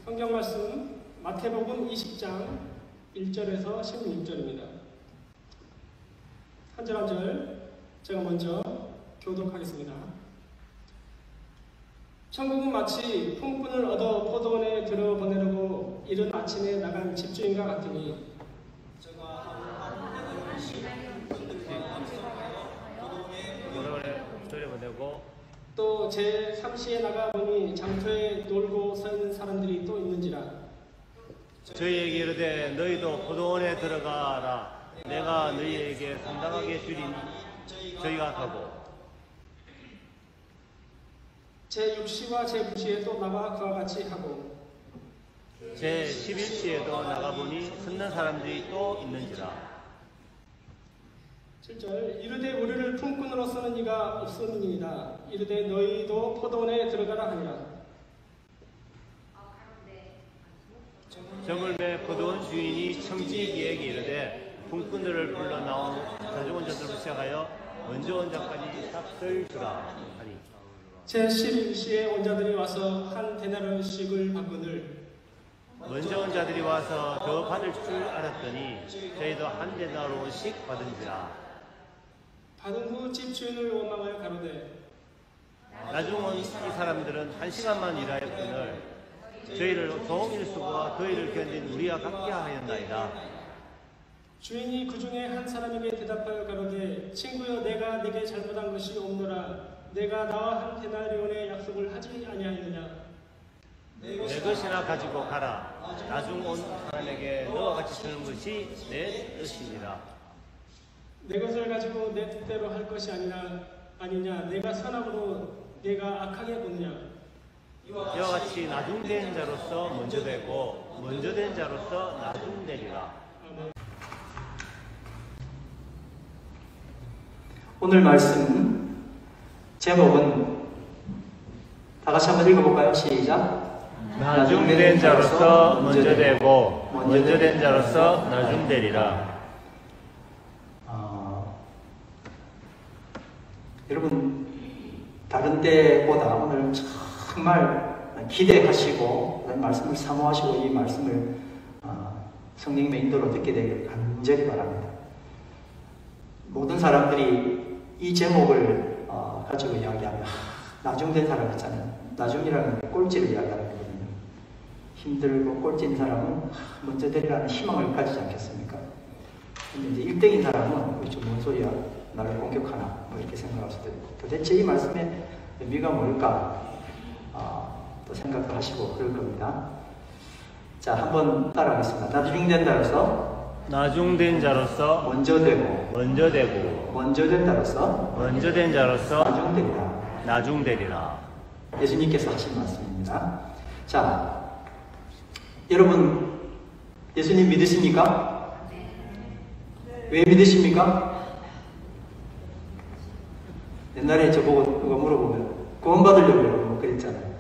성경 말씀 마태복음 20장 1절에서 16절입니다. 한 절 한 절 제가 먼저 교독하겠습니다. 천국은 마치 품꾼을 얻어 포도원에 들어보내려고 이른 아침에 나간 집주인과 같으니 또 제3시에 나가보니 장터에 놀고 서 있는 사람들이 또 있는지라. 저희에게 이르되 너희도 포도원에 들어가라. 내가 너희에게 상당하게 주리니 저희가 가고 제6시와 제9시에 또 나가 그와 같이 하고 제11시에도 나가보니 섰는 사람들이 또 있는지라. 7절 이르되 우리를 품꾼으로 쓰는 이가 없음이니이다. 이르되 너희도 포도원에 들어가라 하니라. 저물매 포도원 주인이 청지기에게 이르되 품꾼들을 불러 나온 자주원자들을 시작하여 먼저 온 자까지 삭을 주라 하니 제11시에 온 자들이 와서 한 데나리온씩을 받거늘 먼저 온 자들이 와서 더 받을 줄 알았더니 저희도 한 데나리온씩 받은지라. 받은 후 집주인을 원망하여 가로되 나중 온 이 사람들은 1시간만 일하였거늘 저희를 종일 수고와 더위를 견딘 우리와 같게 하였나이다. 주인이 그 중에 한 사람에게 대답하여 가로되 친구여 내가 네게 잘못한 것이 없노라. 내가 나와 한 데나리온의 약속을 하지 아니하였느냐. 내 것이나 가지고 가라. 나중 온 사람에게 너와 같이 주는 것이 내 뜻이니라. 내 것을 가지고 내 뜻대로 할 것이 아니냐. 내가 선악으로 내가 악하게 보느냐. 이와 같이 나중된 자로서 먼저 되고 먼저 된 자로서 나중되리라. 오늘 말씀 제목은 다 같이 한번 읽어볼까요? 시작. 나중된 자로서 먼저 되고 먼저 된 자로서 나중되리라. 여러분 다른 때보다 오늘 정말 기대하시고 말씀을 사모하시고 이 말씀을 성령님의 인도로 듣게 되기를 간절히 바랍니다. 모든 사람들이 이 제목을 가지고 이야기하면 나중된 사람 있잖아요. 나중이라는 게 꼴찌를 이야기하는 거거든요. 힘들고 꼴찌인 사람은 먼저 되리라는 희망을 가지지 않겠습니까? 근데 이제 1등인 사람은 뭔 소리야, 나를 공격하나 뭐 이렇게 생각할 수도 있고 도대체 이 말씀의 의미가 뭘까 또 생각도 하시고 그럴 겁니다. 자, 한번 따라하겠습니다. 나중된 자로서 먼저 되고 먼저 된 자로서 나중되리라. 예수님께서 하신 말씀입니다. 자, 여러분 예수님 믿으십니까? 왜 믿으십니까? 옛날에 저보고 누가 물어보면 구원받으려고요 그랬잖아요.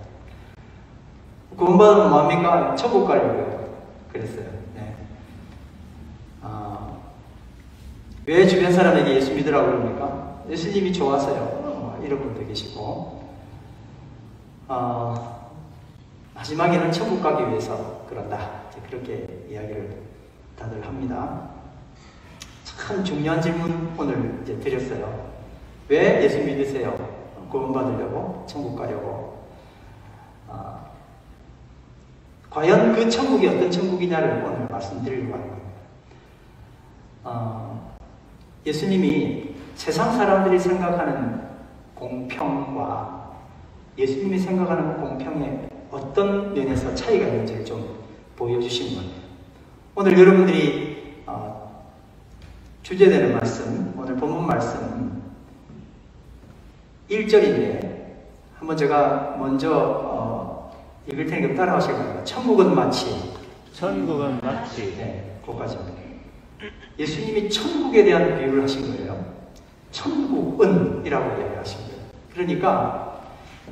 구원받으면 뭐합니까? 천국 가려고요 그랬어요. 네. 왜 주변 사람에게 예수 믿으라고 그럽니까? 예수님이 좋아서요. 이런 분도 계시고 마지막에는 천국 가기 위해서 그런다. 그렇게 이야기를 다들 합니다. 참 중요한 질문 오늘 이제 드렸어요. 왜 예수 믿으세요? 구원받으려고? 천국 가려고? 과연 그 천국이 어떤 천국이냐를 오늘 말씀드리려고 하는 겁니다. 예수님이 세상 사람들이 생각하는 공평과 예수님이 생각하는 공평에 어떤 면에서 차이가 있는지를 좀 보여주시는 거예요. 오늘 여러분들이 주제되는 말씀, 오늘 본문 말씀 1절인데 한번 제가 먼저 읽을 테니까 따라하실 거예요. 천국은 마치 네, 거기까지입니다. 예수님이 천국에 대한 비유를 하신 거예요. 천국은 이라고 이야기하신 거예요. 그러니까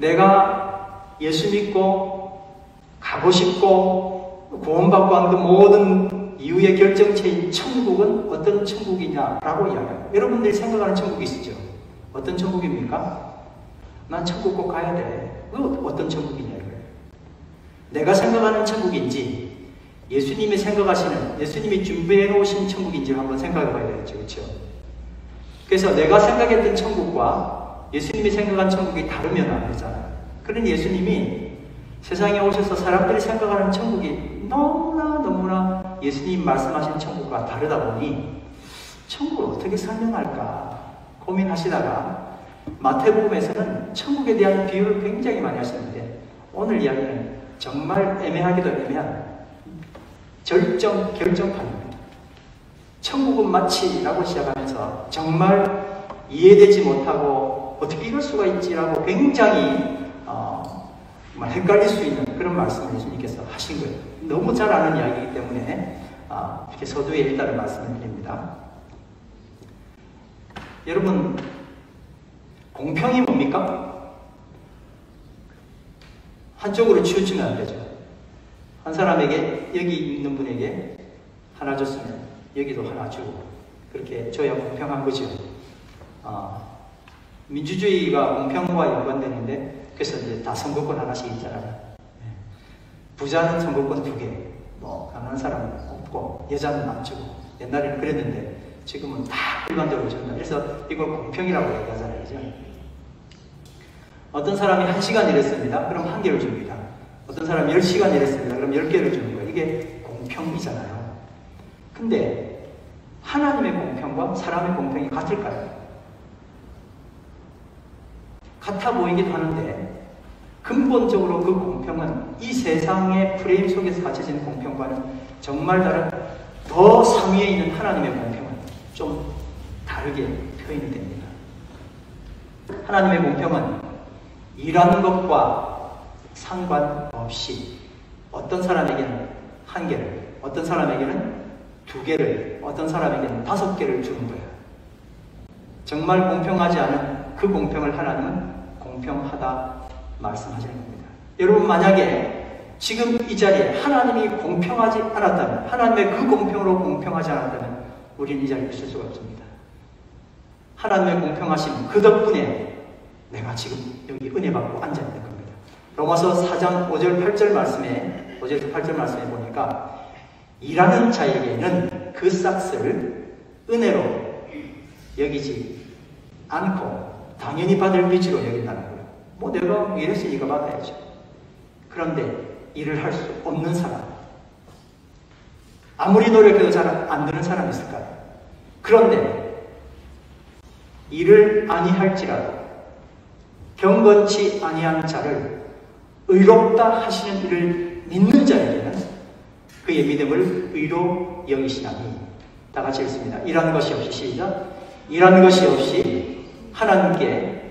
내가 예수 믿고 가고 싶고 구원받고 하는 그 모든 이유의 결정체인 천국은 어떤 천국이냐라고 이야기해요. 여러분들이 생각하는 천국이 있으죠? 어떤 천국입니까? 난 천국 꼭 가야 돼. 그 어떤 천국이냐 이거예요. 내가 생각하는 천국인지 예수님이 생각하시는, 예수님이 준비해 놓으신 천국인지를 한번 생각해 봐야 되겠죠. 그렇죠? 그래서 내가 생각했던 천국과 예수님이 생각한 천국이 다르면 안 되잖아요. 그러니 예수님이 세상에 오셔서 사람들이 생각하는 천국이 너무나 예수님 말씀하신 천국과 다르다 보니 천국을 어떻게 설명할까 고민하시다가 마태복음에서는 천국에 대한 비유를 굉장히 많이 하시는데 오늘 이야기는 정말 애매하기도 애매한 결정판입니다. 천국은 마치라고 시작하면서 정말 이해되지 못하고 어떻게 이럴 수가 있지라고 굉장히 정말 헷갈릴 수 있는 그런 말씀을 예수님께서 하신 거예요. 너무 잘 아는 이야기이기 때문에 이렇게 서두에 일단은 말씀을 드립니다. 여러분, 공평이 뭡니까? 한쪽으로 치우치면 안 되죠. 한 사람에게, 여기 있는 분에게 하나 줬으면 여기도 하나 주고 그렇게 줘야 공평한 거죠. 민주주의가 공평과 연관되는데 그래서 이제 다 선거권 하나씩 있잖아요. 부자는 선거권 2개, 뭐 가난한 사람은 없고 여자는 안 주고 옛날에는 그랬는데 지금은 다 일반적으로 준다. 그래서 이걸 공평이라고 얘기하잖아요. 그죠? 어떤 사람이 1시간 일했습니다. 그럼 1개를 줍니다. 어떤 사람이 10시간 일했습니다. 그럼 10개를 주는 거예요. 이게 공평이잖아요. 근데 하나님의 공평과 사람의 공평이 같을까요? 같아 보이기도 하는데 근본적으로 그 공평은 이 세상의 프레임 속에서 갖춰진 공평과는 정말 다른 더 상위에 있는 하나님의 공평은 좀 다르게 표현이 됩니다. 하나님의 공평은 일하는 것과 상관없이 어떤 사람에게는 1개를, 어떤 사람에게는 2개를, 어떤 사람에게는 5개를 주는 거예요. 정말 공평하지 않은 그 공평을 하나님은 공평하다 말씀하시는 겁니다. 여러분, 만약에 지금 이 자리에 하나님이 공평하지 않았다면, 하나님의 그 공평으로 공평하지 않았다면 우리는 이 자리에 있을 수가 없습니다. 하나님의 공평하심 그 덕분에 내가 지금 여기 은혜 받고 앉아있는 겁니다. 로마서 4장 5절 8절 말씀에 5절에서 8절 말씀에 보니까 일하는 자에게는 그 싹스를 은혜로 여기지 않고 당연히 받을 빚으로 여긴다는 거예요. 뭐 내가 일했으니까 받아야죠. 그런데 일을 할 수 없는 사람, 아무리 노력해도 잘 안 되는 사람이 있을까요? 그런데 일을 아니할지라도 경건치 아니한 자를 의롭다 하시는 일을 믿는 자에게는 그의 믿음을 의로 여기시나니. 다 같이 읽습니다. 일하는 것이 없이, 시작. 일하는 것이 없이 하나님께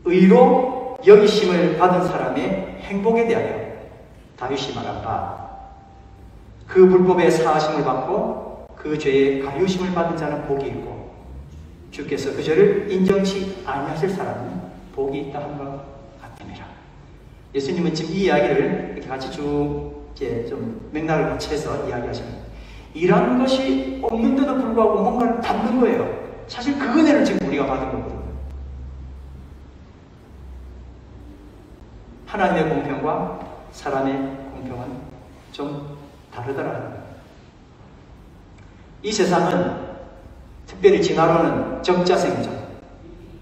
의로 여기심을 받은 사람의 행복에 대하여 다윗이 말한 바, 그 불법의 사하심을 받고 그 죄의 가리우심을 받은 자는 복이 있고 주께서 그 죄를 인정치 아니하실 사람은 복이 있다 한 것 같음이라. 예수님은 지금 이 이야기를 이렇게 같이 쭉 이제 좀 맥락을 같이 해서 이야기하십니다. 일하는 것이 없는데도 불구하고 뭔가를 받는 거예요. 사실 그 은혜를 지금 우리가 받은 거거든요. 하나님의 공평과 사람의 공평은 좀 다르더라는 거예요. 이 세상은 특별히 진화론은 적자생존,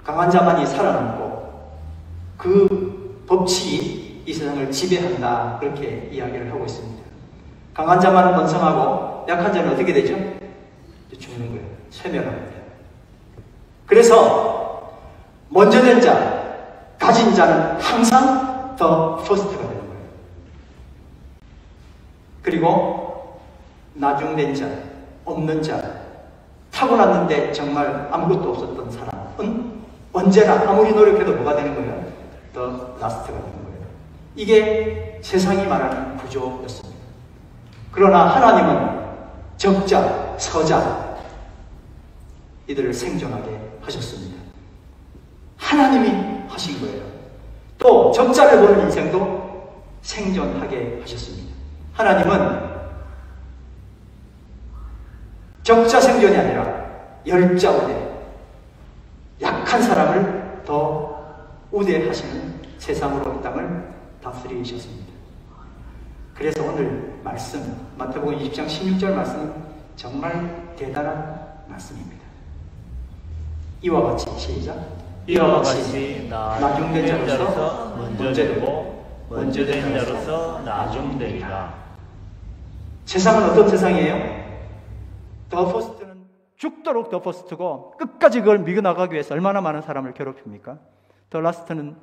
강한 자만이 살아남고 그 법칙이 이 세상을 지배한다, 그렇게 이야기를 하고 있습니다. 강한 자만 번성하고 약한 자는 어떻게 되죠? 죽는 거예요. 쇠멸합니다. 그래서 먼저 된 자, 가진 자는 항상 더 퍼스트가 되는 거예요. 그리고 나중된 자, 없는 자, 타고났는데 정말 아무것도 없었던 사람은 언제나 아무리 노력해도 뭐가 되는 거예요? 더 라스트가 되는 거예요. 이게 세상이 말하는 구조였습니다. 그러나 하나님은 적자, 서자 이들을 생존하게 하셨습니다. 하나님이 하신 거예요. 또 적자를 보는 인생도 생존하게 하셨습니다. 하나님은 적자 생존이 아니라 열자 우대, 약한 사람을 더 우대하시는 세상으로 이 땅을 다스리셨습니다. 그래서 오늘 말씀, 마태복음 20장 16절 말씀은 정말 대단한 말씀입니다. 이와 같이, 시작. 이와 같이 나중된 자로서 먼저 되고 먼저 된 자로서 나중되리라. 세상은 어떤 세상이에요? 더 퍼스트는 죽도록 더 퍼스트고 끝까지 그걸 미겨나가기 위해서 얼마나 많은 사람을 괴롭힙니까? 더 라스트는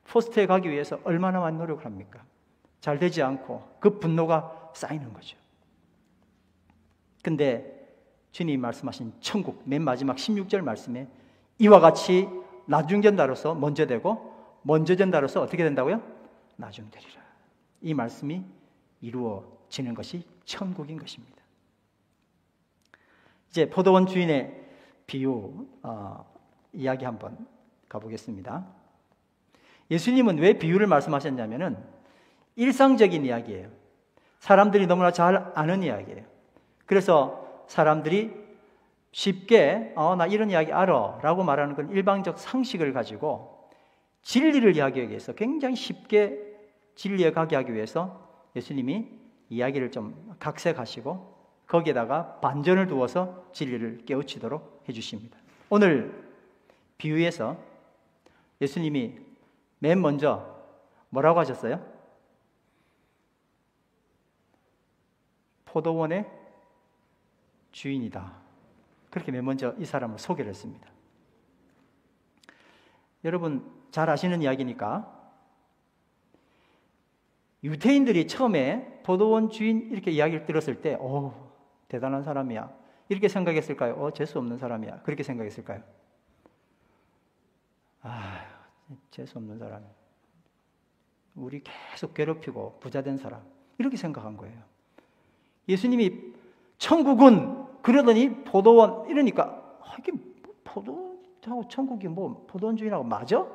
포스트에 가기 위해서 얼마나 많은 노력을 합니까? 잘 되지 않고 그 분노가 쌓이는 거죠. 근데 주님이 말씀하신 천국 맨 마지막 16절 말씀에 이와 같이 나중된 자로서 먼저 되고 먼저 된 자로서 어떻게 된다고요? 나중되리라. 이 말씀이 이루어지는 것이 천국인 것입니다. 이제 포도원 주인의 비유 이야기 한번 가보겠습니다. 예수님은 왜 비유를 말씀하셨냐면은 일상적인 이야기예요. 사람들이 너무나 잘 아는 이야기예요. 그래서 사람들이 쉽게 나 이런 이야기 알아 라고 말하는 건 일방적 상식을 가지고 진리를 이야기하기 위해서 굉장히 쉽게 진리에 가게 하기 위해서 예수님이 이야기를 좀 각색하시고 거기에다가 반전을 두어서 진리를 깨우치도록 해주십니다. 오늘 비유에서 예수님이 맨 먼저 뭐라고 하셨어요? 포도원의 주인이다. 그렇게 맨 먼저 이 사람을 소개를 했습니다. 여러분 잘 아시는 이야기니까 유대인들이 처음에 포도원 주인 이렇게 이야기를 들었을 때 대단한 사람이야 이렇게 생각했을까요? 재수 없는 사람이야 그렇게 생각했을까요? 재수 없는 사람, 우리 계속 괴롭히고 부자된 사람 이렇게 생각한 거예요. 예수님이 천국은 그러더니 포도원 이러니까 이게 포도원하고 천국이 뭐 포도원 주인하고 맞아?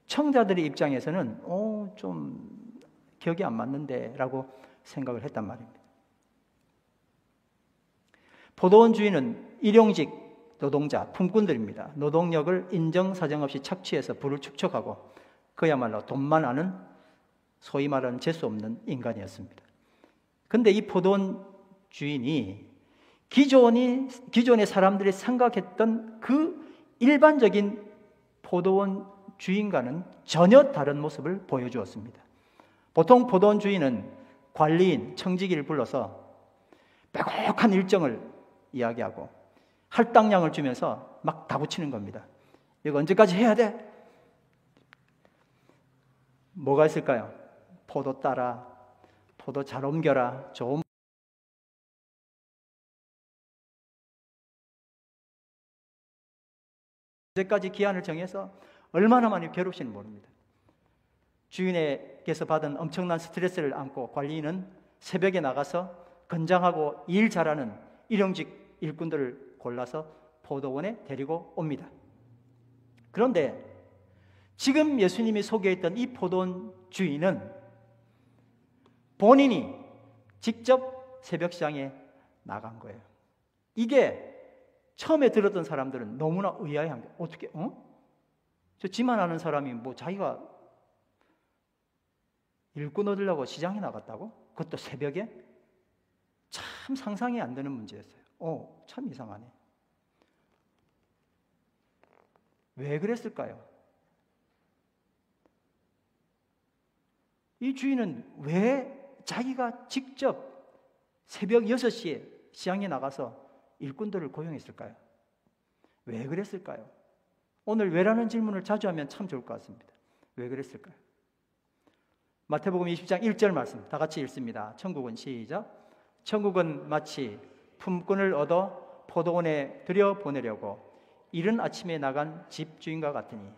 청자들의 입장에서는 좀 기억이 안 맞는데 라고 생각을 했단 말입니다. 포도원 주인은 일용직 노동자, 품꾼들입니다. 노동력을 인정사정 없이 착취해서 부를 축적하고 그야말로 돈만 아는 소위 말하는 재수 없는 인간이었습니다. 그런데 이 포도원 주인이 기존의 사람들이 생각했던 그 일반적인 포도원 주인과는 전혀 다른 모습을 보여주었습니다. 보통 포도원 주인은 관리인, 청지기를 불러서 빼곡한 일정을 이야기하고 할당량을 주면서 막 다붙이는 겁니다. 이거 언제까지 해야 돼? 뭐가 있을까요? 포도 따라, 포도 잘 옮겨라, 좋은 언제까지 기한을 정해서 얼마나 많이 괴롭히는지 모릅니다. 주인에게서 받은 엄청난 스트레스를 안고 관리인은 새벽에 나가서 건장하고 일 잘하는 일용직 일꾼들을 골라서 포도원에 데리고 옵니다. 그런데 지금 예수님이 소개했던 이 포도원 주인은 본인이 직접 새벽 시장에 나간 거예요. 이게 처음에 들었던 사람들은 너무나 의아해한 거예요. 어떻게? 저 지만 아는 사람이 뭐 자기가 일꾼 얻으려고 시장에 나갔다고? 그것도 새벽에? 참 상상이 안 되는 문제였어요. 참 이상하네. 왜 그랬을까요? 이 주인은 왜 자기가 직접 새벽 6시에 시장에 나가서 일꾼들을 고용했을까요? 왜 그랬을까요? 오늘 왜라는 질문을 자주 하면 참 좋을 것 같습니다. 왜 그랬을까요? 마태복음 20장 1절 말씀 다 같이 읽습니다. 천국은 시작. 천국은 마치 품꾼을 얻어 포도원에 들여보내려고 이른 아침에 나간 집주인과 같으니,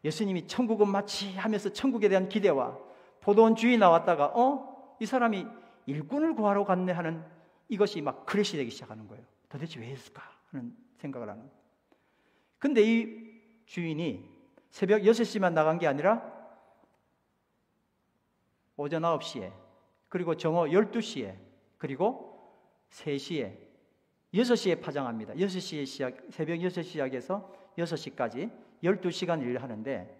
예수님이 천국은 마치 하면서 천국에 대한 기대와 포도원 주인이 나왔다가 이 사람이 일꾼을 구하러 갔네 하는 이것이 막 크래시 되기 시작하는 거예요. 도대체 왜 했을까 하는 생각을 하는 거예요. 근데 이 주인이 새벽 6시만 나간 게 아니라 오전 9시에 그리고 정오 12시에 그리고 3시에 6시에 파장합니다. 6시에 새벽 6시 시작해서 6시까지 12시간 일을 하는데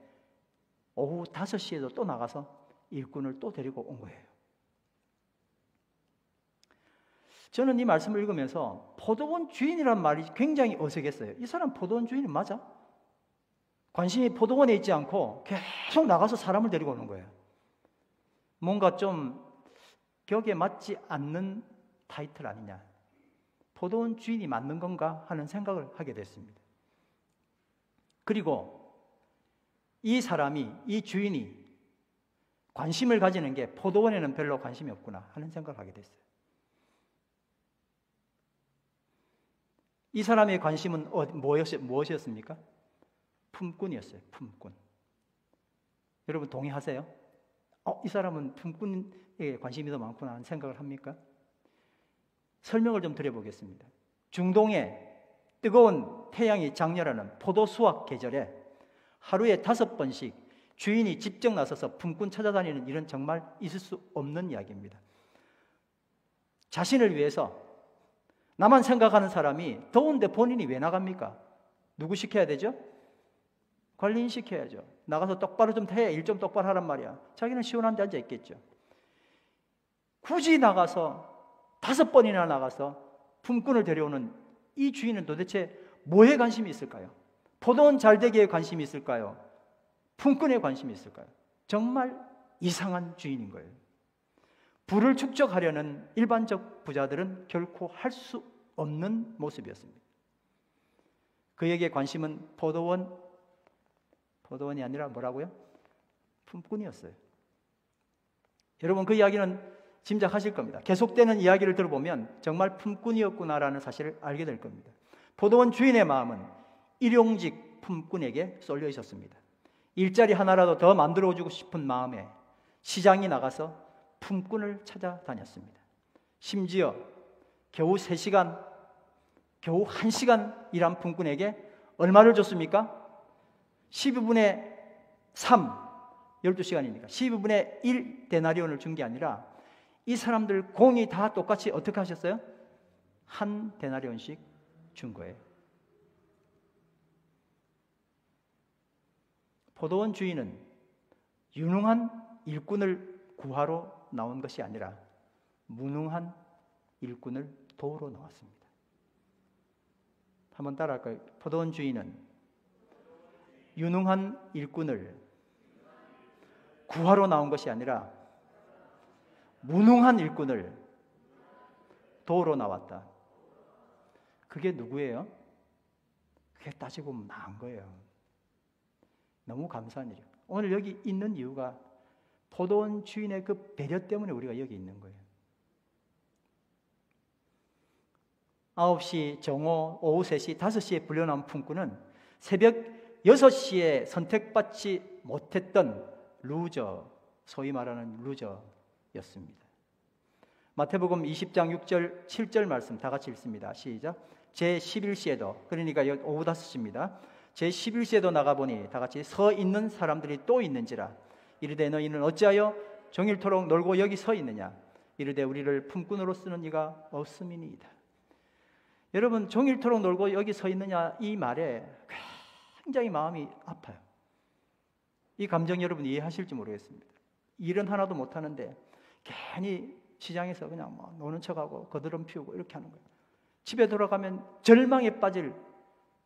오후 5시에도 또 나가서 일꾼을 또 데리고 온 거예요. 저는 이 말씀을 읽으면서 포도원 주인이란 말이 굉장히 어색했어요. 이 사람 포도원 주인이 맞아? 관심이 포도원에 있지 않고 계속 나가서 사람을 데리고 오는 거예요. 뭔가 좀 격에 맞지 않는 타이틀 아니냐. 포도원 주인이 맞는 건가 하는 생각을 하게 됐습니다. 그리고 이 사람이, 이 주인이 관심을 가지는 게 포도원에는 별로 관심이 없구나 하는 생각을 하게 됐어요. 이 사람의 관심은 무엇이었습니까? 품꾼이었어요. 품꾼. 여러분 동의하세요? 이 사람은 품꾼에 관심이 더 많구나 하는 생각을 합니까? 설명을 좀 드려보겠습니다. 중동에 뜨거운 태양이 장렬하는 포도 수확 계절에 하루에 5번씩 주인이 직접 나서서 품꾼 찾아다니는 일은 정말 있을 수 없는 이야기입니다. 자신을 위해서 나만 생각하는 사람이 더운데 본인이 왜 나갑니까? 누구 시켜야 되죠? 관리인 시켜야죠. 나가서 똑바로 좀 해. 일 좀 똑바로 하란 말이야. 자기는 시원한 데 앉아 있겠죠. 굳이 나가서 5번이나 나가서 품꾼을 데려오는 이 주인은 도대체 뭐에 관심이 있을까요? 포도원 잘 되기에 관심이 있을까요? 품꾼에 관심이 있을까요? 정말 이상한 주인인 거예요. 부를 축적하려는 일반적 부자들은 결코 할 수 없는 모습이었습니다. 그에게 관심은 포도원이 아니라 뭐라고요? 품꾼이었어요. 여러분 그 이야기는 짐작하실 겁니다. 계속되는 이야기를 들어보면 정말 품꾼이었구나라는 사실을 알게 될 겁니다. 포도원 주인의 마음은 일용직 품꾼에게 쏠려 있었습니다. 일자리 하나라도 더 만들어주고 싶은 마음에 시장에 나가서 품꾼을 찾아다녔습니다. 심지어 겨우 3시간, 겨우 1시간 일한 품꾼에게 얼마를 줬습니까? 12분의 3, 12시간이니까 12분의 1 데나리온을 준 게 아니라 이 사람들 공이 다 똑같이 어떻게 하셨어요? 1 데나리온씩 준 거예요. 포도원 주인은 유능한 일꾼을 구하러 나온 것이 아니라 무능한 일꾼을 도우러 나왔습니다. 한번 따라할까요? 포도원 주인은 유능한 일꾼을 구하러 나온 것이 아니라 무능한 일꾼을 도우러 나왔다. 그게 누구예요? 그게 따지고 보면 나은 거예요. 너무 감사한 일이에요. 오늘 여기 있는 이유가 포도원 주인의 그 배려 때문에 우리가 여기 있는 거예요. 9시 정오, 오후 3시, 5시에 불려나온 품꾼은 새벽 6시에 선택받지 못했던 루저, 소위 말하는 루저였습니다. 마태복음 20장 6절, 7절 말씀 다 같이 읽습니다. 시작. 제11시에도, 그러니까 오후 5시입니다. 제11시에도 나가보니 다 같이 서 있는 사람들이 또 있는지라. 이르되 너희는 어찌하여 종일토록 놀고 여기 서 있느냐. 이르되 우리를 품꾼으로 쓰는 이가 없음이니이다. 여러분, 종일토록 놀고 여기 서 있느냐 이 말에 굉장히 마음이 아파요. 이 감정 여러분 이해하실지 모르겠습니다. 일은 하나도 못하는데 괜히 시장에서 그냥 뭐 노는 척하고 거드름 피우고 이렇게 하는 거예요. 집에 돌아가면 절망에 빠질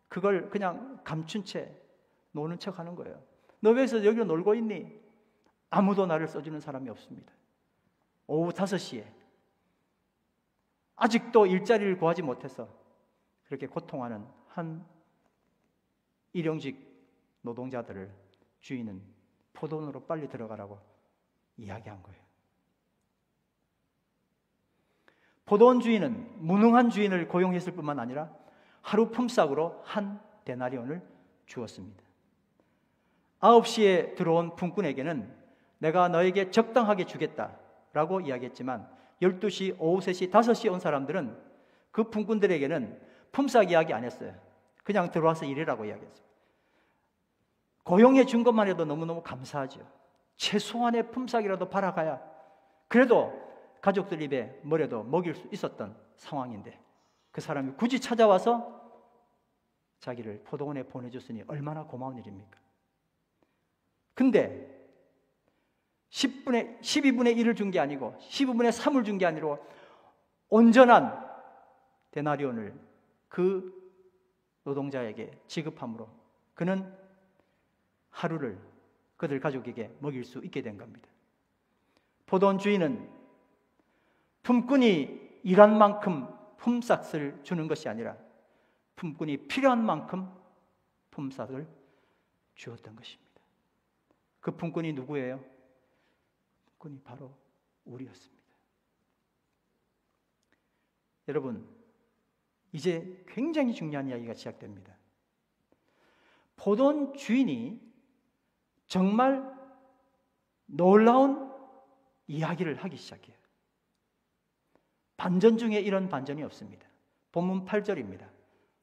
그걸 그냥 감춘 채 노는 척하는 거예요. 너 왜 여기로 놀고 있니? 아무도 나를 써주는 사람이 없습니다. 오후 5시에 아직도 일자리를 구하지 못해서 그렇게 고통하는 한 일용직 노동자들을 주인은 포도원으로 빨리 들어가라고 이야기한 거예요. 포도원 주인은 무능한 주인을 고용했을 뿐만 아니라 하루 품삯으로 1 데나리온을 주었습니다. 9시에 들어온 품꾼에게는 내가 너에게 적당하게 주겠다라고 이야기했지만 12시, 오후 3시, 5시 온 사람들은 그 품꾼들에게는 품삯 이야기 안 했어요. 그냥 들어와서 일해라고 이야기했어요. 고용해 준 것만 해도 너무너무 감사하죠. 최소한의 품삯이라도 받아가야 그래도 가족들 입에 뭐라도 먹일 수 있었던 상황인데 그 사람이 굳이 찾아와서 자기를 포도원에 보내줬으니 얼마나 고마운 일입니까? 근데 12분의 1을 준 게 아니고 12분의 3을 준 게 아니고 온전한 데나리온을 그 노동자에게 지급함으로 그는 하루를 그들 가족에게 먹일 수 있게 된 겁니다. 포도원 주인은 품꾼이 일한 만큼 품삯을 주는 것이 아니라 품꾼이 필요한 만큼 품삯을 주었던 것입니다. 그 품꾼이 누구예요? 품꾼이 바로 우리였습니다. 여러분, 이제 굉장히 중요한 이야기가 시작됩니다. 포도원 주인이 정말 놀라운 이야기를 하기 시작해요. 반전 중에 이런 반전이 없습니다. 본문 8절입니다.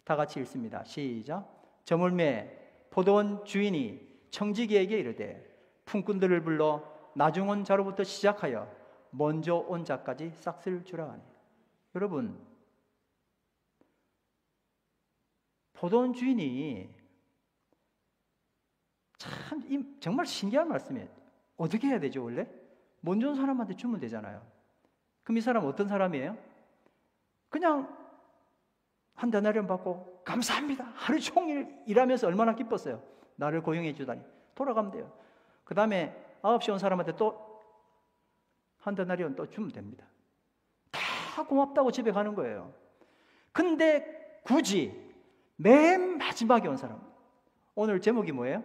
다 같이 읽습니다. 시작. 저물매 포도원 주인이 청지기에게 이르되 품꾼들을 불러 나중 온 자로부터 시작하여 먼저 온 자까지 싹쓸 주라 하니. 여러분, 포도원 주인이 참 정말 신기한 말씀이에요. 어떻게 해야 되죠 원래? 먼저 온 사람한테 주면 되잖아요. 그럼 이 사람 어떤 사람이에요? 그냥 한 데나리온 받고 감사합니다. 하루 종일 일하면서 얼마나 기뻤어요. 나를 고용해 주다니. 돌아가면 돼요. 그 다음에 9시에 온 사람한테 또 한 데나리온 또 주면 됩니다. 다 고맙다고 집에 가는 거예요. 근데 굳이 맨 마지막에 온 사람, 오늘 제목이 뭐예요?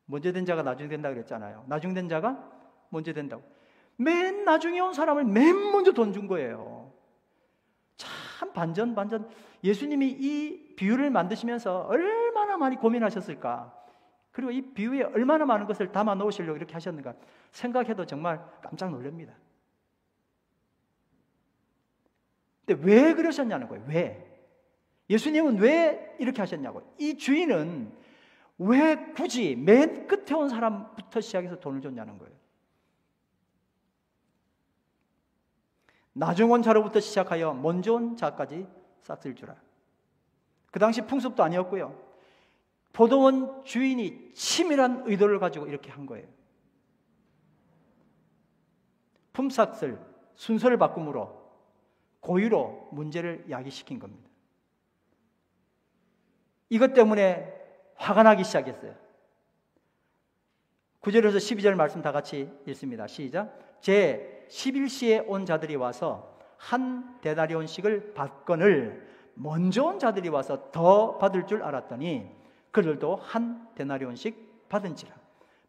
먼저 된 자가 나중에 된다 그랬잖아요. 나중 된 자가 먼저 된다고. 맨 나중에 온 사람을 맨 먼저 돈 준 거예요. 참 반전. 예수님이 이 비유를 만드시면서 얼마나 많이 고민하셨을까. 그리고 이 비유에 얼마나 많은 것을 담아 놓으시려고 이렇게 하셨는가 생각해도 정말 깜짝 놀랍니다. 근데 왜 그러셨냐는 거예요. 왜? 예수님은 왜 이렇게 하셨냐고. 이 주인은 왜 굳이 맨 끝에 온 사람부터 시작해서 돈을 줬냐는 거예요. 나중 온 자로부터 시작하여 먼저 온 자까지 싹쓸 주라. 그 당시 풍습도 아니었고요. 포도원 주인이 치밀한 의도를 가지고 이렇게 한 거예요. 품삯을 순서를 바꿈으로 고의로 문제를 야기시킨 겁니다. 이것 때문에 화가 나기 시작했어요. 9절에서 12절 말씀 다 같이 읽습니다. 시작. 제 11시에 온 자들이 와서 한 데나리온씩을 받거늘 먼저 온 자들이 와서 더 받을 줄 알았더니 그들도 한 데나리온씩 받은지라.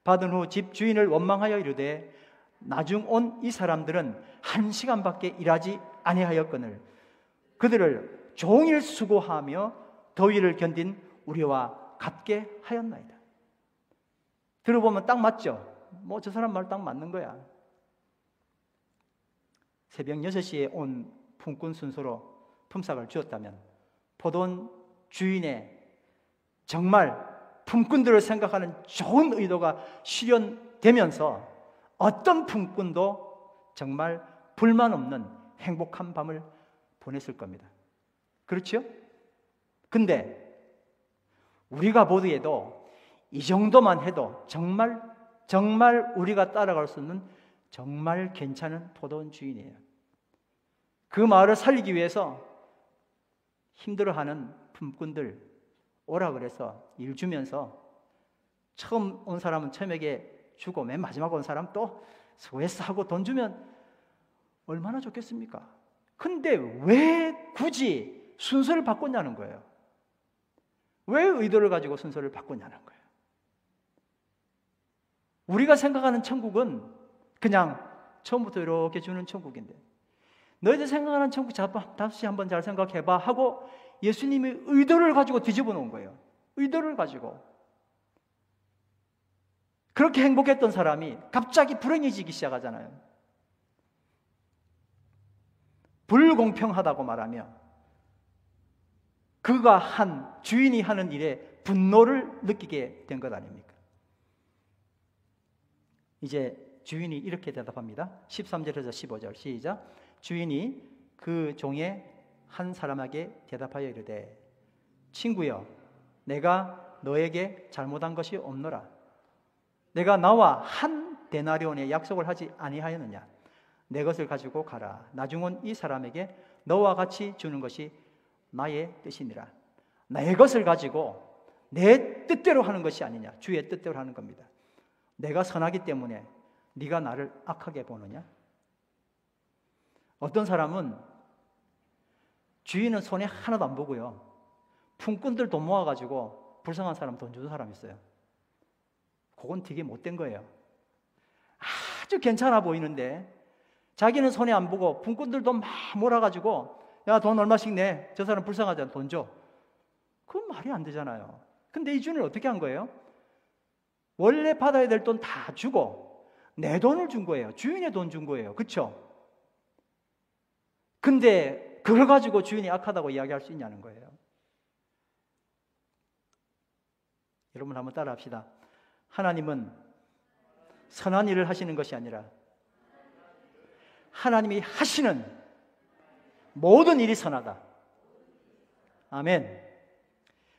받은 후 집 주인을 원망하여 이르되 나중 온 이 사람들은 1시간밖에 일하지 아니하였거늘 그들을 종일 수고하며 더위를 견딘 우리와 같게 하였나이다. 들어보면 딱 맞죠? 뭐 저 사람 말 딱 맞는 거야. 새벽 6시에 온 품꾼 순서로 품삯을 주었다면 포도원 주인의 정말 품꾼들을 생각하는 좋은 의도가 실현되면서 어떤 품꾼도 정말 불만 없는 행복한 밤을 보냈을 겁니다. 그렇죠? 근데 우리가 보기에도 이 정도만 해도 정말 우리가 따라갈 수 있는 정말 괜찮은 포도원 주인이에요. 그 마을을 살리기 위해서 힘들어하는 품꾼들 오라 그래서 일 주면서 처음 온 사람은 처음에게 주고 맨 마지막 온 사람 또 수고했어 하고 돈 주면 얼마나 좋겠습니까? 근데 왜 굳이 순서를 바꿨냐는 거예요. 왜 의도를 가지고 순서를 바꿨냐는 거예요. 우리가 생각하는 천국은 그냥 처음부터 이렇게 주는 천국인데 너희들 생각하는 천국 다시 한번 잘 생각해봐 하고 예수님이 의도를 가지고 뒤집어 놓은 거예요. 의도를 가지고. 그렇게 행복했던 사람이 갑자기 불행해지기 시작하잖아요. 불공평하다고 말하며 그가 한 주인이 하는 일에 분노를 느끼게 된 것 아닙니까? 이제 주인이 이렇게 대답합니다. 13절에서 15절 시작. 주인이 그 종의 한 사람에게 대답하여 이르되 친구여 내가 너에게 잘못한 것이 없노라. 내가 나와 한 데나리온의 약속을 하지 아니하였느냐. 내 것을 가지고 가라. 나중은 이 사람에게 너와 같이 주는 것이 나의 뜻이니라. 내 것을 가지고 내 뜻대로 하는 것이 아니냐. 주의 뜻대로 하는 겁니다. 내가 선하기 때문에 네가 나를 악하게 보느냐? 어떤 사람은 주인은 손에 하나도 안 보고요, 품꾼들 돈 모아가지고 불쌍한 사람 돈 주는 사람 있어요. 그건 되게 못된 거예요. 아주 괜찮아 보이는데 자기는 손에 안 보고 품꾼들도 막 몰아가지고 야, 돈 얼마씩 내. 저 사람 불쌍하잖아. 돈 줘. 그건 말이 안 되잖아요. 근데 이 주인은 어떻게 한 거예요? 원래 받아야 될 돈 다 주고 내 돈을 준 거예요. 주인의 돈 준 거예요. 그렇죠? 근데 그걸 가지고 주인이 악하다고 이야기할 수 있냐는 거예요. 여러분 한번 따라 합시다. 하나님은 선한 일을 하시는 것이 아니라 하나님이 하시는 모든 일이 선하다. 아멘.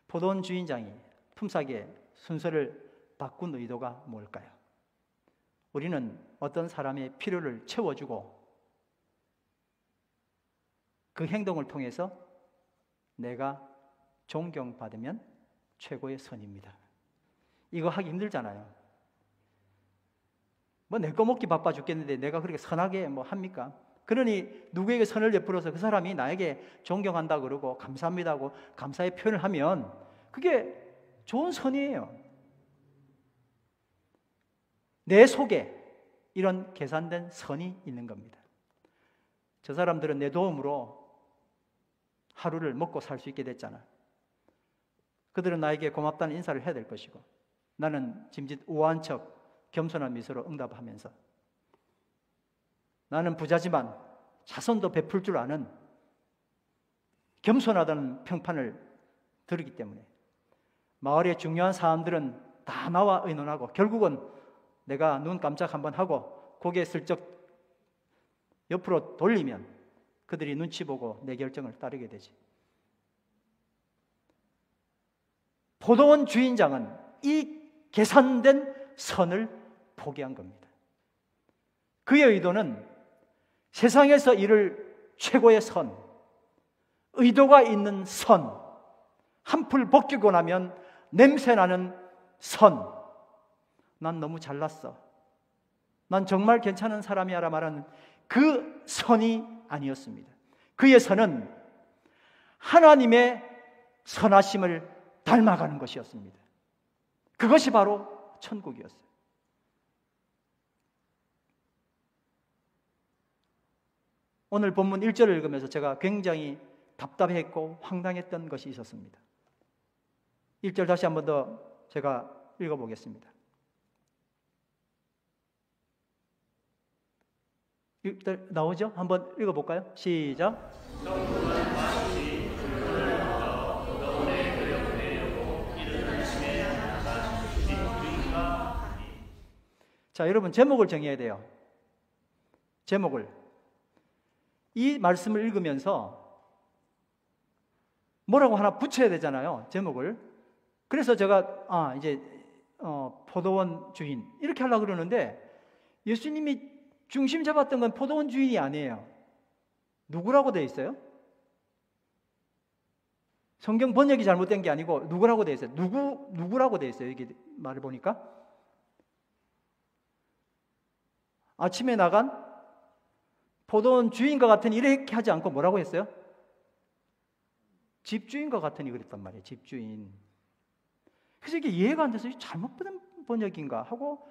포도원 주인장이 품삯의 순서를 바꾼 의도가 뭘까요? 우리는 어떤 사람의 필요를 채워주고 그 행동을 통해서 내가 존경받으면 최고의 선입니다. 이거 하기 힘들잖아요. 뭐 내 거 먹기 바빠 죽겠는데 내가 그렇게 선하게 뭐 합니까? 그러니 누구에게 선을 베풀어서 그 사람이 나에게 존경한다 그러고 감사합니다 하고 감사의 표현을 하면 그게 좋은 선이에요. 내 속에 이런 계산된 선이 있는 겁니다. 저 사람들은 내 도움으로 하루를 먹고 살 수 있게 됐잖아. 그들은 나에게 고맙다는 인사를 해야 될 것이고 나는 짐짓 우아한 척 겸손한 미소로 응답하면서 나는 부자지만 자손도 베풀 줄 아는 겸손하다는 평판을 들었기 때문에 마을의 중요한 사람들은 다 나와 의논하고 결국은 내가 눈 깜짝 한번 하고 고개 슬쩍 옆으로 돌리면 그들이 눈치 보고 내 결정을 따르게 되지. 포도원 주인장은 이 계산된 선을 포기한 겁니다. 그의 의도는 세상에서 이룰 최고의 선, 의도가 있는 선, 한풀 벗기고 나면 냄새나는 선, 난 너무 잘났어, 난 정말 괜찮은 사람이야라 말하는 그 선이 아니었습니다. 그의 선은 하나님의 선하심을 닮아가는 것이었습니다. 그것이 바로 천국이었어요. 오늘 본문 1절을 읽으면서 제가 굉장히 답답했고 황당했던 것이 있었습니다. 1절 다시 한 번 더 제가 읽어보겠습니다. 1절 나오죠? 한번 읽어볼까요? 시작. 자, 여러분 제목을 정해야 돼요. 제목을. 이 말씀을 읽으면서 뭐라고 하나 붙여야 되잖아요. 제목을. 그래서 제가 이제 포도원 주인 이렇게 하려고 그러는데 예수님이 중심 잡았던 건 포도원 주인이 아니에요. 누구라고 되어 있어요? 성경 번역이 잘못된 게 아니고 누구라고 되어 있어요? 누구라고 되어 있어요? 이게 말을 보니까 아침에 나간 포도원 주인과 같으니 이렇게 하지 않고 뭐라고 했어요? 집주인과 같으니 그랬단 말이에요. 집주인. 그래서 이게 이해가 안 돼서 잘못된 번역인가 하고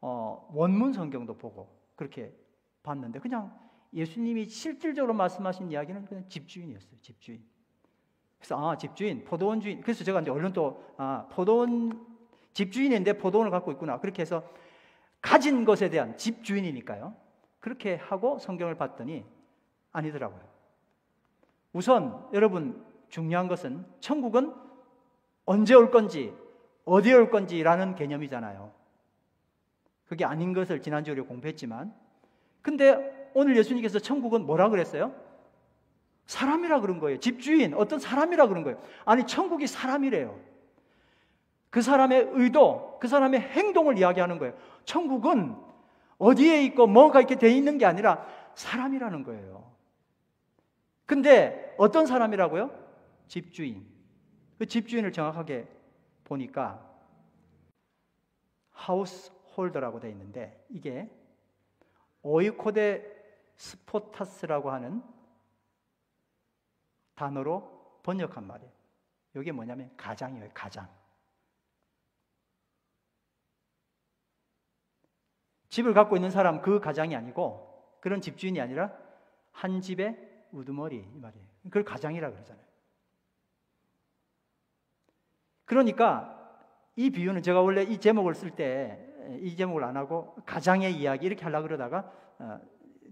원문 성경도 보고 그렇게 봤는데 그냥 예수님이 실질적으로 말씀하신 이야기는 그냥 집주인이었어요. 집주인. 그래서 집주인, 포도원 주인. 그래서 제가 이제 얼른 또 포도원 집주인인데 포도원을 갖고 있구나. 그렇게 해서 가진 것에 대한 집주인이니까요. 그렇게 하고 성경을 봤더니 아니더라고요. 우선 여러분 중요한 것은 천국은 언제 올 건지 어디에 올 건지라는 개념이잖아요. 그게 아닌 것을 지난주에 공부했지만 근데 오늘 예수님께서 천국은 뭐라 그랬어요? 사람이라 그런 거예요. 집주인, 어떤 사람이라 그런 거예요. 아니 천국이 사람이래요. 그 사람의 의도, 그 사람의 행동을 이야기하는 거예요. 천국은 어디에 있고 뭐가 이렇게 돼 있는 게 아니라 사람이라는 거예요. 근데 어떤 사람이라고요? 집주인. 그 집주인을 정확하게 보니까 하우스 홀더라고 되어 있는데 이게 오이코데 스포타스라고 하는 단어로 번역한 말이에요. 이게 뭐냐면 가장이에요. 가장. 집을 갖고 있는 사람 그 가장이 아니고 그런 집주인이 아니라 한 집의 우두머리 이 말이에요. 그걸 가장이라고 그러잖아요. 그러니까 이 비유는 제가 원래 이 제목을 쓸 때 이 제목을 안 하고 가장의 이야기 이렇게 하려고 그러다가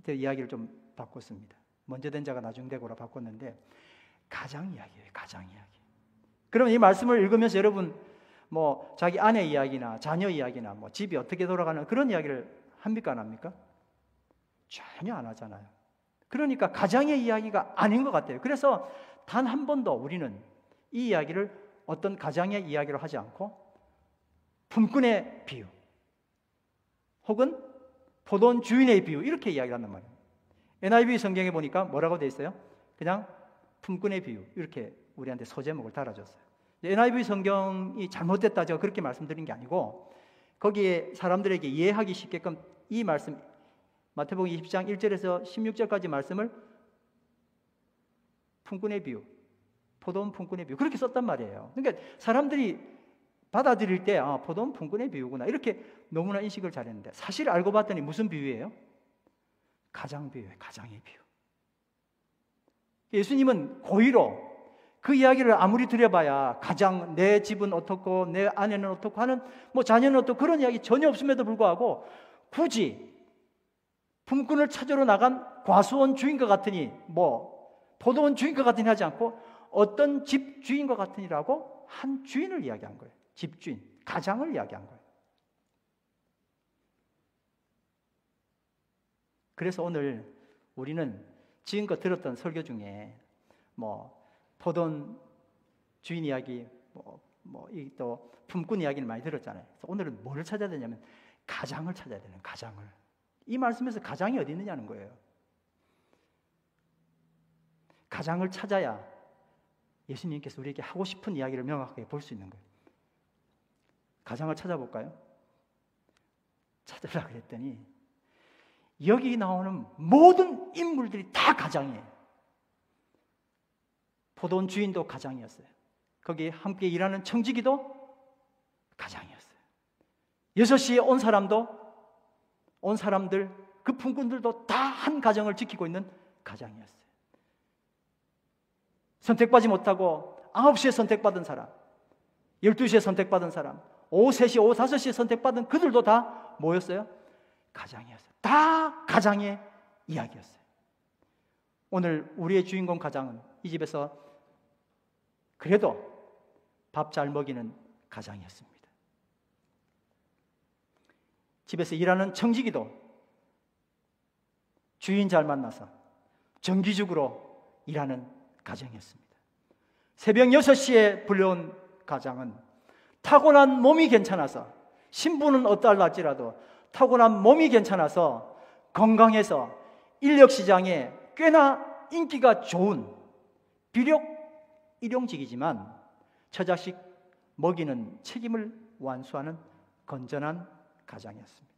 이야기를 좀 바꿨습니다. 먼저 된 자가 나중 되고라 바꿨는데 가장 이야기예요. 가장 이야기. 그러면 이 말씀을 읽으면서 여러분 뭐 자기 아내 이야기나 자녀 이야기나 뭐 집이 어떻게 돌아가는 그런 이야기를 합니까 안 합니까? 전혀 안 하잖아요. 그러니까 가장의 이야기가 아닌 것 같아요. 그래서 단 한 번도 우리는 이 이야기를 어떤 가장의 이야기로 하지 않고 품꾼의 비유 혹은 포도원 주인의 비유 이렇게 이야기를 한단 말이에요. NIV 성경에 보니까 뭐라고 되어 있어요? 그냥 품꾼의 비유 이렇게 우리한테 소제목을 달아줬어요. NIV 성경이 잘못됐다 제가 그렇게 말씀드린 게 아니고 거기에 사람들에게 이해하기 쉽게끔 이 말씀 마태복음 20장 1절에서 16절까지 말씀을 품꾼의 비유, 포도원 품꾼의 비유 그렇게 썼단 말이에요. 그러니까 사람들이 받아들일 때 포도원 품꾼의 비유구나 이렇게 너무나 인식을 잘했는데 사실 알고 봤더니 무슨 비유예요? 가장 비유예요. 가장의 비유. 예수님은 고의로 그 이야기를 아무리 들여봐야 가장 내 집은 어떻고 내 아내는 어떻고 하는 뭐 자녀는 어떻고 그런 이야기 전혀 없음에도 불구하고 굳이 품꾼을 찾으러 나간 과수원 주인과 같으니 뭐 포도원 주인과 같으니 하지 않고 어떤 집 주인과 같으니라고 한 주인을 이야기한 거예요. 집주인, 가장을 이야기한 거예요. 그래서 오늘 우리는 지금껏 들었던 설교 중에 뭐 포도원 주인 이야기, 또 품꾼 이야기를 많이 들었잖아요. 그래서 오늘은 뭐를 찾아야 되냐면 가장을 찾아야 되는 가장을. 이 말씀에서 가장이 어디 있느냐는 거예요. 가장을 찾아야 예수님께서 우리에게 하고 싶은 이야기를 명확하게 볼 수 있는 거예요. 가장을 찾아볼까요? 찾으려고 그랬더니 여기 나오는 모든 인물들이 다 가장이에요. 포도원 주인도 가장이었어요. 거기 함께 일하는 청지기도 가장이었어요. 6시에 온 사람들, 그 품꾼들도 다 한 가정을 지키고 있는 가장이었어요. 선택받지 못하고 9시에 선택받은 사람, 12시에 선택받은 사람, 오후 3시, 오후 5시에 선택받은 그들도 다 뭐였어요? 가장이었어요. 다 가장의 이야기였어요. 오늘 우리의 주인공 가장은 이 집에서 그래도 밥 잘 먹이는 가장이었습니다. 집에서 일하는 청지기도 주인 잘 만나서 정기적으로 일하는 가정이었습니다. 새벽 6시에 불려온 가장은 타고난 몸이 괜찮아서 신분은 어떨지라도 타고난 몸이 괜찮아서 건강해서 인력시장에 꽤나 인기가 좋은 비록 일용직이지만 처자식 먹이는 책임을 완수하는 건전한 가장이었습니다.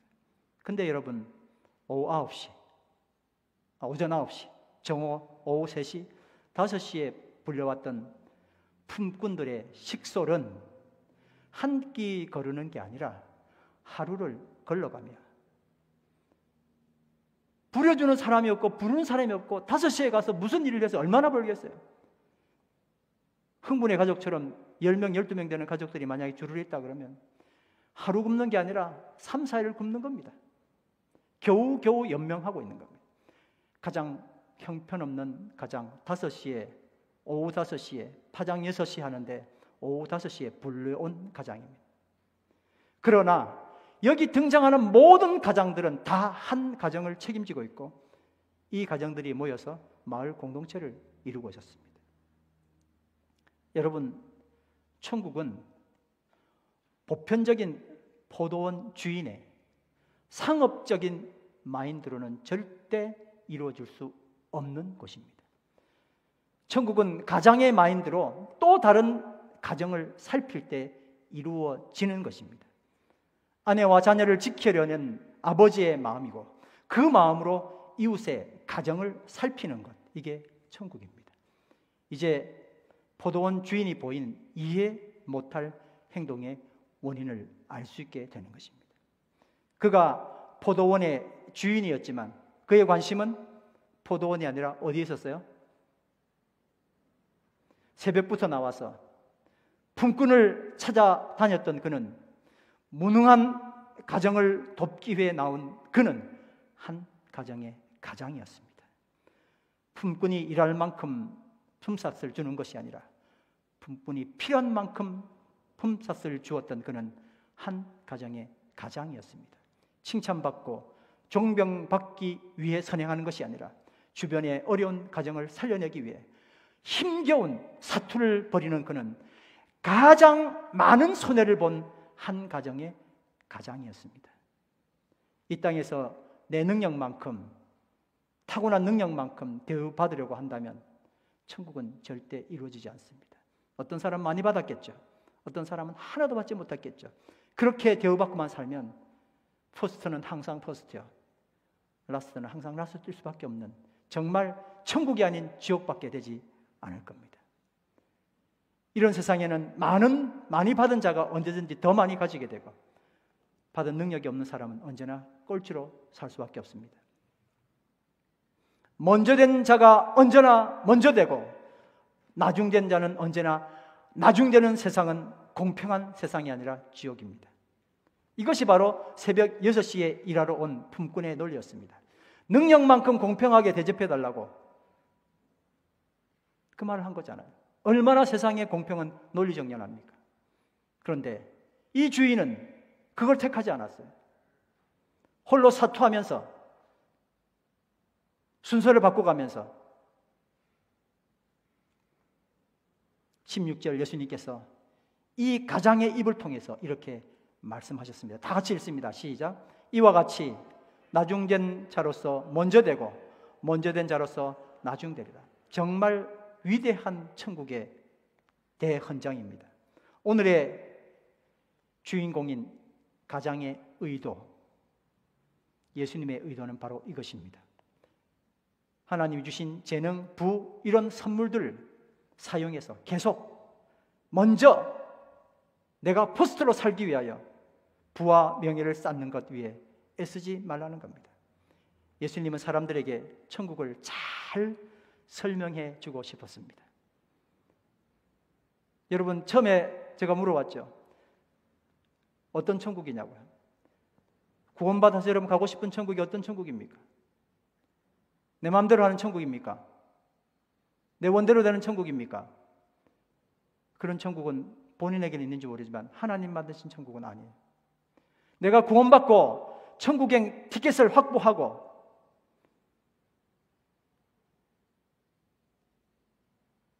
근데 여러분 오전 9시, 정오 오후 3시, 5시에 불려왔던 품꾼들의 식솔은 한 끼 거르는 게 아니라 하루를 걸러가며 부려주는 사람이 없고 부르는 사람이 없고 5시에 가서 무슨 일을 해서 얼마나 벌겠어요? 흥분의 가족처럼 10명, 12명 되는 가족들이 만약에 줄을 있다 그러면 하루 굶는 게 아니라 3, 4일을 굶는 겁니다. 겨우겨우 연명하고 있는 겁니다. 가장 형편없는 가장 5시에 오후 5시에 파장 6시 하는데 오후 5시에 불려온 가장입니다. 그러나 여기 등장하는 모든 가장들은 다 한 가정을 책임지고 있고 이 가정들이 모여서 마을 공동체를 이루고 있었습니다. 여러분, 천국은 보편적인 포도원 주인의 상업적인 마인드로는 절대 이루어질 수 없는 곳입니다. 천국은 가장의 마인드로 또 다른 가정을 살필 때 이루어지는 것입니다. 아내와 자녀를 지키려는 아버지의 마음이고 그 마음으로 이웃의 가정을 살피는 것, 이게 천국입니다. 이제 포도원 주인이 보인 이해 못할 행동의 원인을 알 수 있게 되는 것입니다. 그가 포도원의 주인이었지만 그의 관심은 포도원이 아니라 어디에 있었어요? 새벽부터 나와서 품꾼을 찾아다녔던 그는, 무능한 가정을 돕기 위해 나온 그는 한 가정의 가장이었습니다. 품꾼이 일할 만큼 품삯을 주는 것이 아니라 품꾼이 필요한 만큼 품삯을 주었던 그는 한 가정의 가장이었습니다. 칭찬받고 존경받기 위해 선행하는 것이 아니라 주변의 어려운 가정을 살려내기 위해 힘겨운 사투를 벌이는 그는 가장 많은 손해를 본 한 가정의 가장이었습니다. 이 땅에서 내 능력만큼, 타고난 능력만큼 대우받으려고 한다면 천국은 절대 이루어지지 않습니다. 어떤 사람은 많이 받았겠죠. 어떤 사람은 하나도 받지 못했겠죠. 그렇게 대우받고만 살면 퍼스트는 항상 퍼스트요, 라스트는 항상 라스트일 수밖에 없는, 정말 천국이 아닌 지옥밖에 되지 않을 겁니다. 이런 세상에는 많이 받은 자가 언제든지 더 많이 가지게 되고 받은 능력이 없는 사람은 언제나 꼴찌로 살 수밖에 없습니다. 먼저 된 자가 언제나 먼저 되고 나중된 자는 언제나 나중되는 세상은 공평한 세상이 아니라 지옥입니다. 이것이 바로 새벽 6시에 일하러 온 품꾼의 논리였습니다. 능력만큼 공평하게 대접해달라고 그 말을 한 거잖아요. 얼마나 세상의 공평은 논리정연합니까? 그런데 이 주인은 그걸 택하지 않았어요. 홀로 사투하면서 순서를 바꿔가면서 16절 예수님께서 이 가장의 입을 통해서 이렇게 말씀하셨습니다. 다 같이 읽습니다. 시작. 이와 같이 나중된 자로서 먼저 되고 먼저 된 자로서 나중되리라. 정말 위대한 천국의 대헌장입니다. 오늘의 주인공인 가장의 의도, 예수님의 의도는 바로 이것입니다. 하나님이 주신 재능, 부, 이런 선물들을 사용해서 계속 먼저 내가 포스트로 살기 위하여 부와 명예를 쌓는 것 위해 애쓰지 말라는 겁니다. 예수님은 사람들에게 천국을 잘 설명해 주고 싶었습니다. 여러분, 처음에 제가 물어봤죠. 어떤 천국이냐고요. 구원받아서 여러분 가고 싶은 천국이 어떤 천국입니까? 내 마음대로 하는 천국입니까? 내 원대로 되는 천국입니까? 그런 천국은 본인에게는 있는지 모르지만 하나님 만드신 천국은 아니에요. 내가 구원받고 천국행 티켓을 확보하고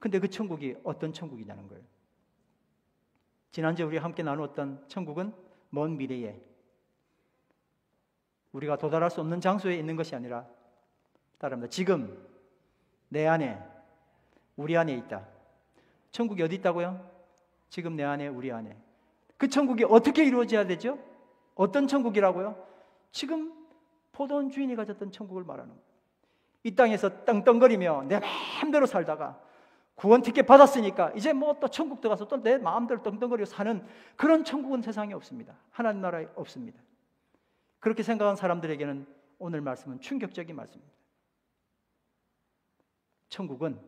근데 그 천국이 어떤 천국이냐는 거예요. 지난주에 우리가 함께 나누었던 천국은 먼 미래에 우리가 도달할 수 없는 장소에 있는 것이 아니라 따릅니다. 지금 내 안에, 우리 안에 있다. 천국이 어디 있다고요? 지금 내 안에, 우리 안에. 그 천국이 어떻게 이루어져야 되죠? 어떤 천국이라고요? 지금 포도원 주인이 가졌던 천국을 말하는 거예요. 이 땅에서 떵떵거리며 내 마음대로 살다가 구원 티켓 받았으니까 이제 뭐 또 천국 들어가서 또 내 마음대로 떵떵거리고 사는 그런 천국은 세상에 없습니다. 하나님 나라에 없습니다. 그렇게 생각한 사람들에게는 오늘 말씀은 충격적인 말씀입니다. 천국은,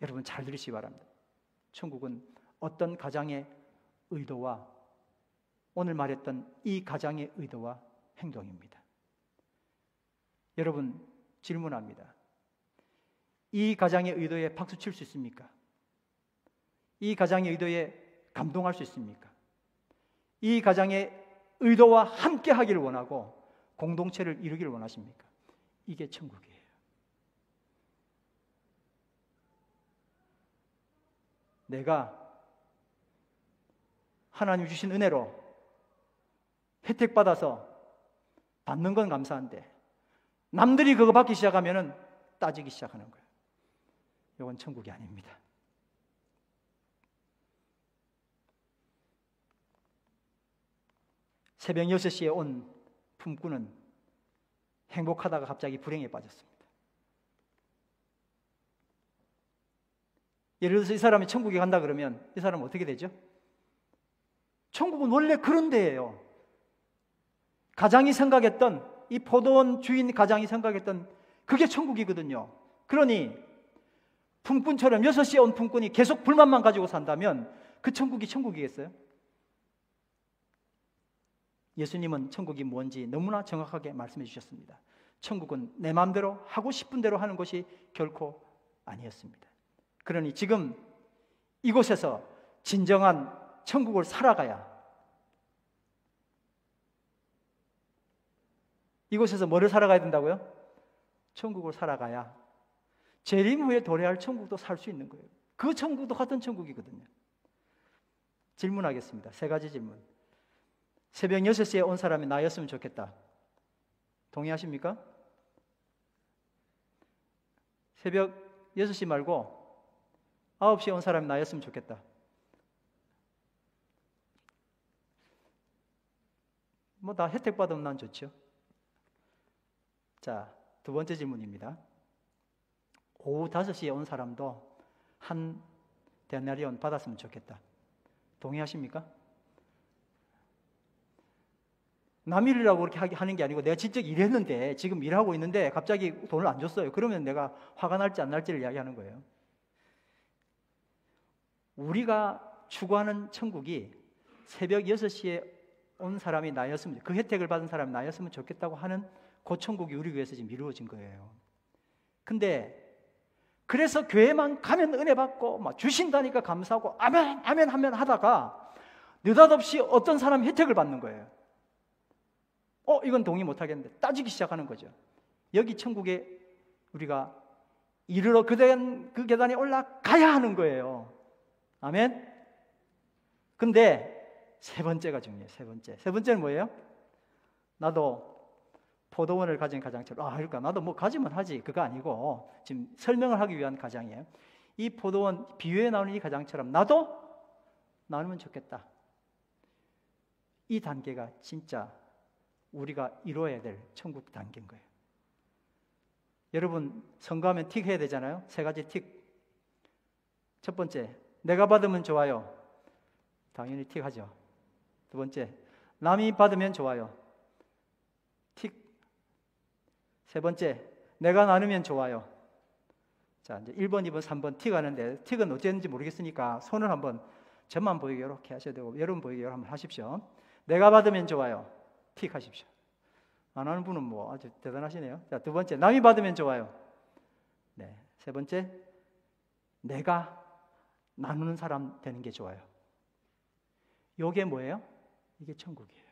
여러분 잘 들으시기 바랍니다. 천국은 어떤 가장의 의도와 오늘 말했던 이 가장의 의도와 행동입니다. 여러분 질문합니다. 이 가장의 의도에 박수 칠 수 있습니까? 이 가장의 의도에 감동할 수 있습니까? 이 가장의 의도와 함께 하기를 원하고 공동체를 이루기를 원하십니까? 이게 천국이에요. 내가 하나님 주신 은혜로 혜택받아서 받는 건 감사한데 남들이 그거 받기 시작하면은 따지기 시작하는 거예요. 이건 천국이 아닙니다. 새벽 6시에 온 품꾼은 행복하다가 갑자기 불행에 빠졌습니다. 예를 들어서 이 사람이 천국에 간다 그러면 이 사람은 어떻게 되죠? 천국은 원래 그런 데예요. 가장이 생각했던, 이 포도원 주인 가장이 생각했던 그게 천국이거든요. 그러니 품꾼처럼 6시에 온 품꾼이 계속 불만만 가지고 산다면 그 천국이 천국이겠어요? 예수님은 천국이 뭔지 너무나 정확하게 말씀해 주셨습니다. 천국은 내 마음대로 하고 싶은 대로 하는 것이 결코 아니었습니다. 그러니 지금 이곳에서 진정한 천국을 살아가야, 이곳에서 뭐를 살아가야 된다고요? 천국을 살아가야 재림 후에 도래할 천국도 살 수 있는 거예요. 그 천국도 같은 천국이거든요. 질문하겠습니다. 3가지 질문. 새벽 6시에 온 사람이 나였으면 좋겠다. 동의하십니까? 새벽 6시 말고 9시에 온 사람이 나였으면 좋겠다. 뭐 다 혜택 받으면 난 좋죠. 자, 2번째 질문입니다. 오후 5시에 온 사람도 한 데나리온 받았으면 좋겠다. 동의하십니까? 남일이라고 그렇게 하는 게 아니고 내가 진짜 일했는데 지금 일하고 있는데 갑자기 돈을 안 줬어요. 그러면 내가 화가 날지 안 날지를 이야기하는 거예요. 우리가 추구하는 천국이 새벽 6시에 온 사람이 나였으면, 그 혜택을 받은 사람이 나였으면 좋겠다고 하는 그 천국이 우리 교회에서 지금 이루어진 거예요. 근데 그래서 교회만 가면 은혜 받고 막 주신다니까 감사하고 아멘 아멘 하면 하다가 느닷없이 어떤 사람이 혜택을 받는 거예요. 이건 동의 못하겠는데 따지기 시작하는 거죠. 여기 천국에 우리가 이르러 그 계단에 올라가야 하는 거예요. 아멘. 근데 3번째가 중요해요. 3번째는 뭐예요? 나도 포도원을 가진 가장처럼, 그러니까 나도 뭐 가지면 하지, 그거 아니고 지금 설명을 하기 위한 가장이에요. 이 포도원 비유에 나오는 이 가장처럼 나도 나누면 좋겠다. 이 단계가 진짜 우리가 이루어야 될 천국 단계인 거예요. 여러분 선거하면 틱 해야 되잖아요. 3가지 틱. 첫 번째, 내가 받으면 좋아요. 당연히 틱 하죠. 2번째, 남이 받으면 좋아요. 틱. 3번째, 내가 나누면 좋아요. 자, 이제 1번, 2번, 3번 틱 하는데 틱은 어쨌는지 모르겠으니까 손을 한번 저만 보이게 이렇게 하셔야 되고 여러분 보이게 이렇게 한번 하십시오. 내가 받으면 좋아요. 틱 하십시오. 안 하는 분은 뭐 아주 대단하시네요. 자, 2번째, 남이 받으면 좋아요. 네. 3번째, 내가 나누는 사람 되는 게 좋아요. 요게 뭐예요? 이게 천국이에요.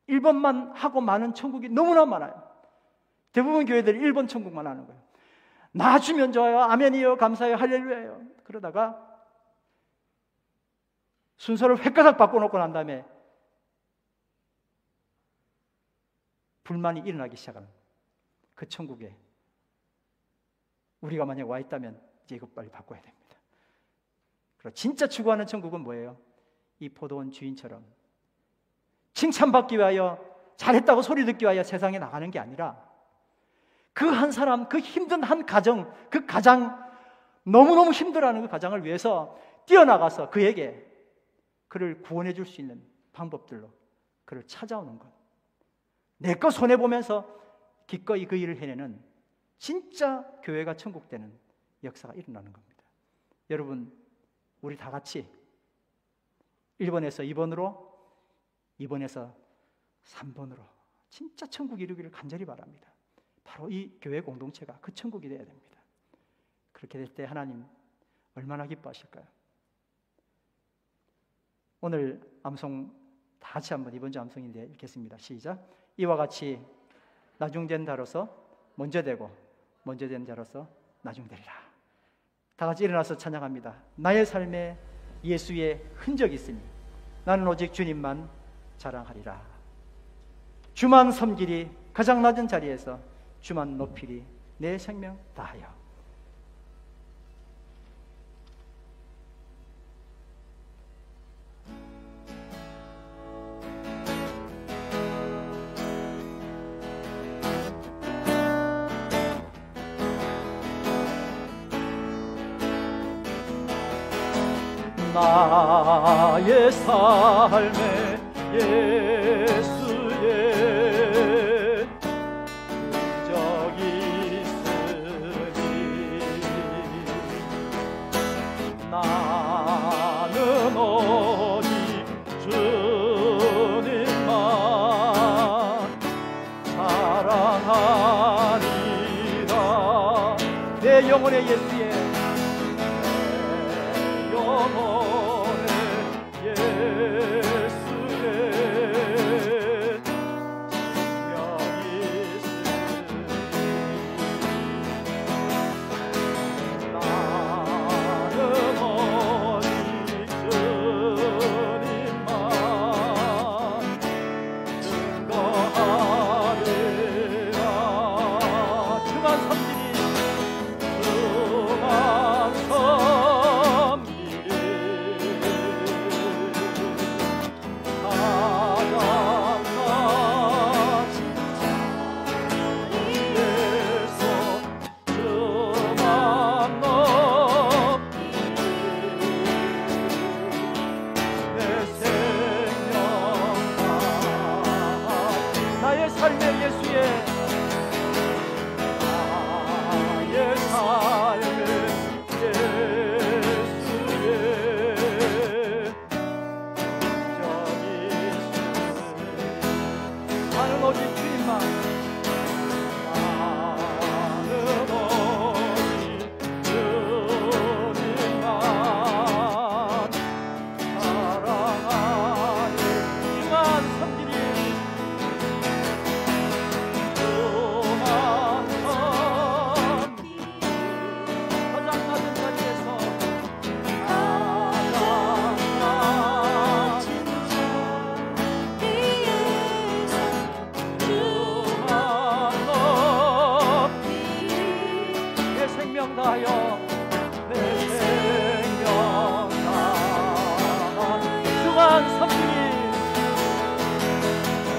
1번만 하고 많은 천국이 너무나 많아요. 대부분 교회들이 1번 천국만 하는 거예요. 나 주면 좋아요. 아멘이요. 감사해요. 할렐루야요. 그러다가 순서를 획가닥 바꿔놓고 난 다음에 불만이 일어나기 시작하는 그 천국에 우리가 만약 와 있다면 이제 이거 빨리 바꿔야 됩니다. 그리고 진짜 추구하는 천국은 뭐예요? 이 포도원 주인처럼 칭찬받기 위하여 잘했다고 소리 듣기 위하여 세상에 나가는 게 아니라 그 한 사람, 그 힘든 한 가정, 그 가장 너무너무 힘들어하는 그 가장을 위해서 뛰어나가서 그에게 그를 구원해 줄 수 있는 방법들로 그를 찾아오는 것. 내 거 손해보면서 기꺼이 그 일을 해내는 진짜 교회가 천국 되는 역사가 일어나는 겁니다. 여러분, 우리 다 같이 1번에서 2번으로, 2번에서 3번으로 진짜 천국 이루기를 간절히 바랍니다. 바로 이 교회 공동체가 그 천국이 되어야 됩니다. 그렇게 될 때 하나님 얼마나 기뻐하실까요? 오늘 암송 다 같이 한번 이번 주 암송인데 읽겠습니다. 시작. 이와 같이 나중된 자로서 먼저 되고 먼저 된 자로서 나중되리라. 다 같이 일어나서 찬양합니다. 나의 삶에 예수의 흔적이 있으니 나는 오직 주님만 자랑하리라. 주만 섬기리, 가장 낮은 자리에서 주만 높이리, 내 생명 다하여. 나의 삶에 예수의 흔적이 있으니 나는 오직 주님만 사랑하리라. 내 영혼의 예수의, 내 영혼의 예수의 생명이 있으니 나는 오직 주님만 증거하리라. 주만 섬기리, 주만 섬기리. 가장 낮은 자리에서 주만 높이리. 내 생명 나의 삶의 예수의, 나의 삶의 예수의 저기 나는 오직 주님만, 나는 오직 주님만 사랑하니. 주만 섬기리, 주만 섬기리. 가장 낮은 자리에서, 가장 낮은 주만 높이리. 내 생명 다하여, 내 생명 다하여 주만 섬기리,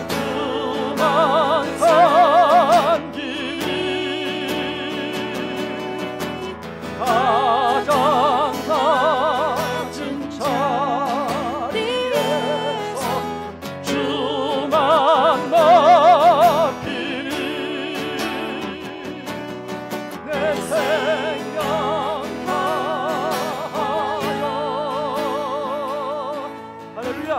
주만 섬기리. 가장 낮은 자리에서 주만 높이리. 내 생명 다하여. 할렐루야.